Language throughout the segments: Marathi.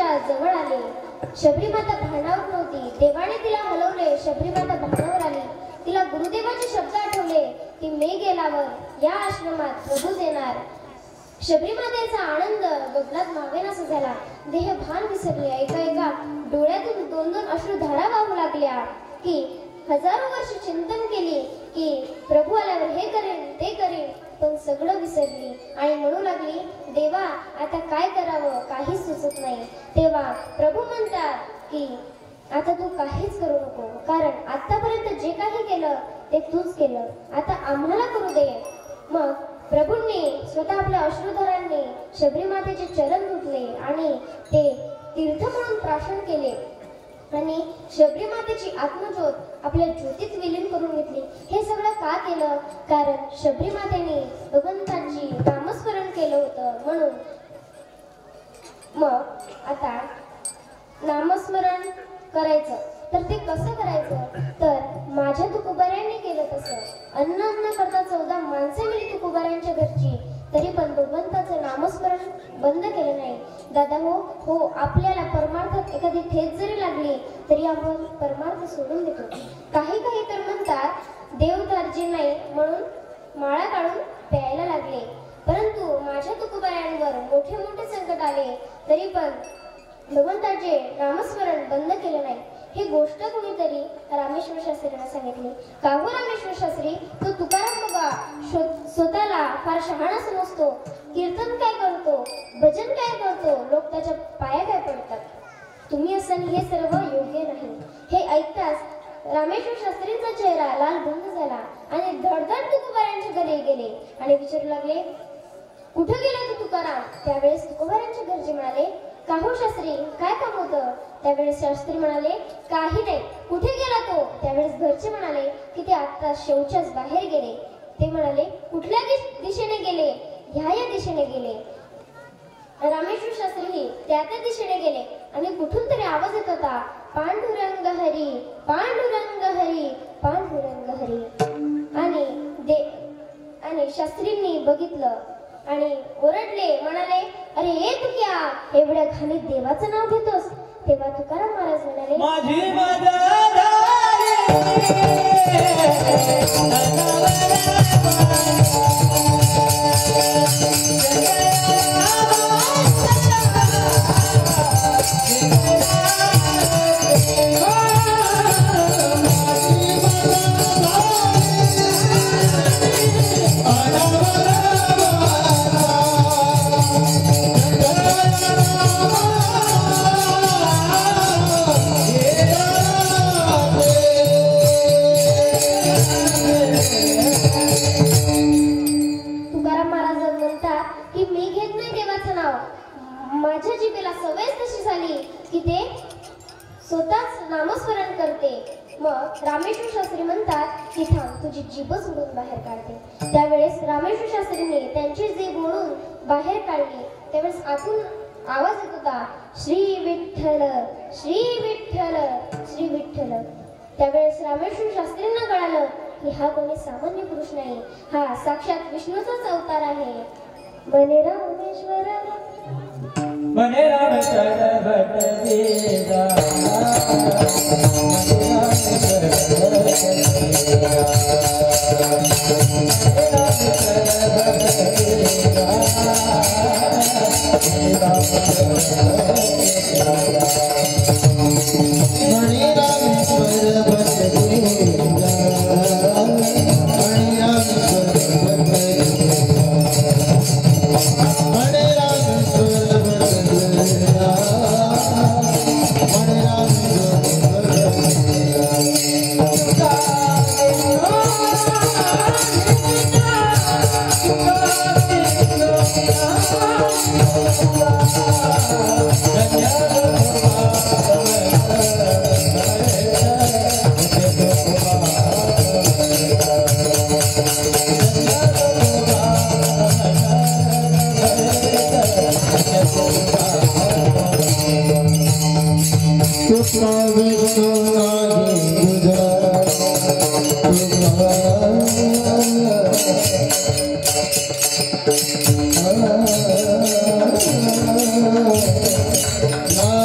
शबरीमातेच्या जवळ आले. शबरीमाता भानावर नव्हती. देवाने तिला हलवले. शबरीमाता भानावर आली. तिला गुरुदेवाचे शब्द आठवले की मी गेल्यावर या आश्रमात प्रभूच येणार. शबरीमातेचा आनंद गगनात मावेनासा झाला. देह भान विसरले. ऐका डोळ्यातून दोन दोन अश्रुधारा वाहू लागल्या की हजारो वर्ष चिंतन केली की प्रभू आल्यावर हे करेन ते करेन, पण सगळं विसरली आणि म्हणू लागली, देवा आता काय करावं काहीच सुचत नाही. तेव्हा प्रभू म्हणतात की आता तू काहीच करू नको, कारण आतापर्यंत जे काही केलं ते तूच केलं, आता आम्हाला करू दे. मग प्रभूंनी स्वतः आपल्या अश्रुधरांनी शबरीमातेचे चरण धुतले आणि ते तीर्थ म्हणून प्राशन केले आणि शबरीमातेची आत्मज्योत आपल्या ज्योतीत विलीन करून घेतली. हे सगळं का केलं? कारण शबरीमातेने भगवंतांची नामस्मरण केलं होतं म्हणून. मग आता नामस्मरण करायचं तर ते कसं करायचं? तर माझ्या तुकोबाऱ्यांनी केलं तसं. अन्न करता 14 माणसे मिली तुकोबाऱ्यांच्या घरची, तरी पण भगवंताचं नामस्मरण बंद केलं नाही. दादा हो आपल्याला परमार्थात एखादी ठेच जरी लागली तरी आपण परमार्थ सोडून देतो. काही तर म्हणतात देव तारजे नाही म्हणून माळा काढून प्यायला लागले. परंतु माझ्या तुकोबाऱ्यांवर मोठे मोठे संकट आले तरी पण भगवंताचे नामस्मरण बंद केलं नाही. ही गोष्ट कोणीतरी रामेश्वर शास्त्रींना सांगितली. का हो रामेश्वर शास्त्री, तो तुकाराम बाबा स्वतःला फार शहाणा समजतो. कीर्तन काय करतो, भजन काय करतो, लोक त्याच्या पाया काय पडतात. तुम्ही असताना हे सर्व योग्य नाही. हे ऐकताच रामेश्वर शास्त्रींचा चेहरा लाल बंद झाला आणि धडधड तुकोबाऱ्यांच्या घरी गेले आणि विचारू लागले, कुठे गेला तू तुकाराम? त्यावेळेस तुकोबाऱ्यांच्या घरचे म्हणाले, का हो शास्त्री काय काम होतं? त्यावेळेस शास्त्री म्हणाले, काही नाही. कुठे गेला तो? त्यावेळेस घरचे म्हणाले की ते आता शौचास बाहेर गेले. ते म्हणाले, कुठल्या दिशेने गेले? ह्या दिशेने गेले. रामेश्वर शास्त्री त्या दिशेने गेले आणि कुठून तरी आवाज येत होता, पांडुरंग हरी पांडुरंग हरी पांडुरंग हरी. आणि शास्त्रींनी बघितलं आणि ओरडले, म्हणाले, अरे ए तुक्या, एवढ्या घाणीत देवाचं नाव घेतोस? तेव्हा तुकाराम महाराज म्हणाले, माझी माझ्या जिभेला सवय तशी झाली की ते स्वतःच नामस्मरण करते. मग रामेश्वर शास्त्री म्हणतात की थांब, तुझी जीभच ओढून बाहेर काढते. त्यावेळेस रामेश्वर शास्त्रींनी त्यांची जीभ ओढून बाहेर काढली. त्यावेळेस आतून आवाज येत होता, श्री विठ्ठल श्री विठ्ठल श्री विठ्ठल. त्यावेळेस रामेश्वर शास्त्रींना कळालं की हा कोणी सामान्य पुरुष नाही, हा साक्षात विष्णूचाच अवतार आहे. मने रामेश्वर मने रामेश्वर भट वेदा, La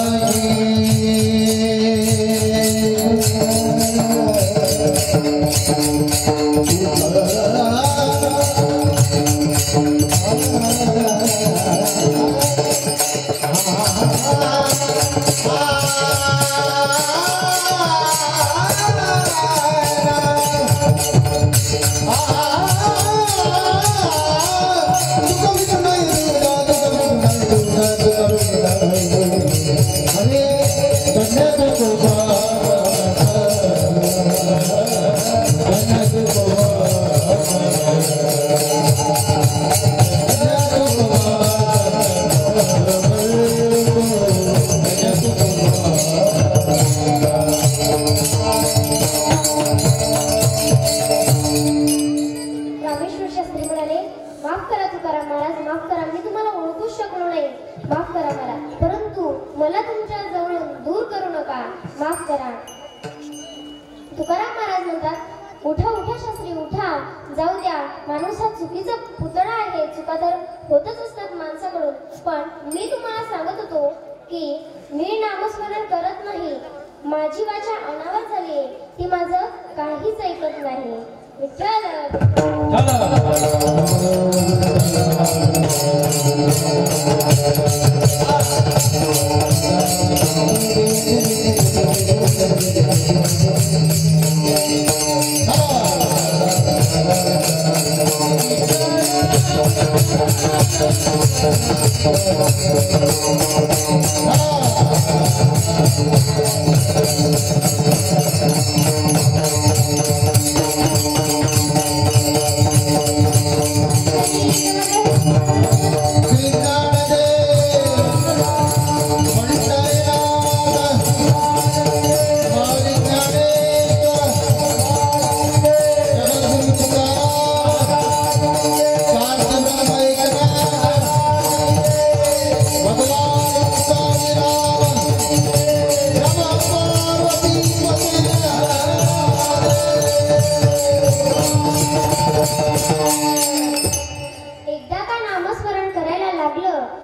रामेश्वर शास्त्री म्हणाले, माफ करा तुकाराम महाराज, माफ करा, मी तुम्हाला ओळखूच शकलो नाही, माफ करा मला, परंतु मला तुमच्या जवळून दूर करू नका, माफ करा. तुकाराम महाराज म्हणतात, उठा उठा शास्त्री उठा, जाऊ द्या, माणूस हा चुकीचा पुतळा आहे, चुका तर होतच असतात माणसाकडून, पण मी तुम्हाला सांगत होतो की मी नामस्मरण करत नाही, माझी वाचा अनावर झाली, ती माझं काहीच ऐकत नाही. विठ्ठल. चला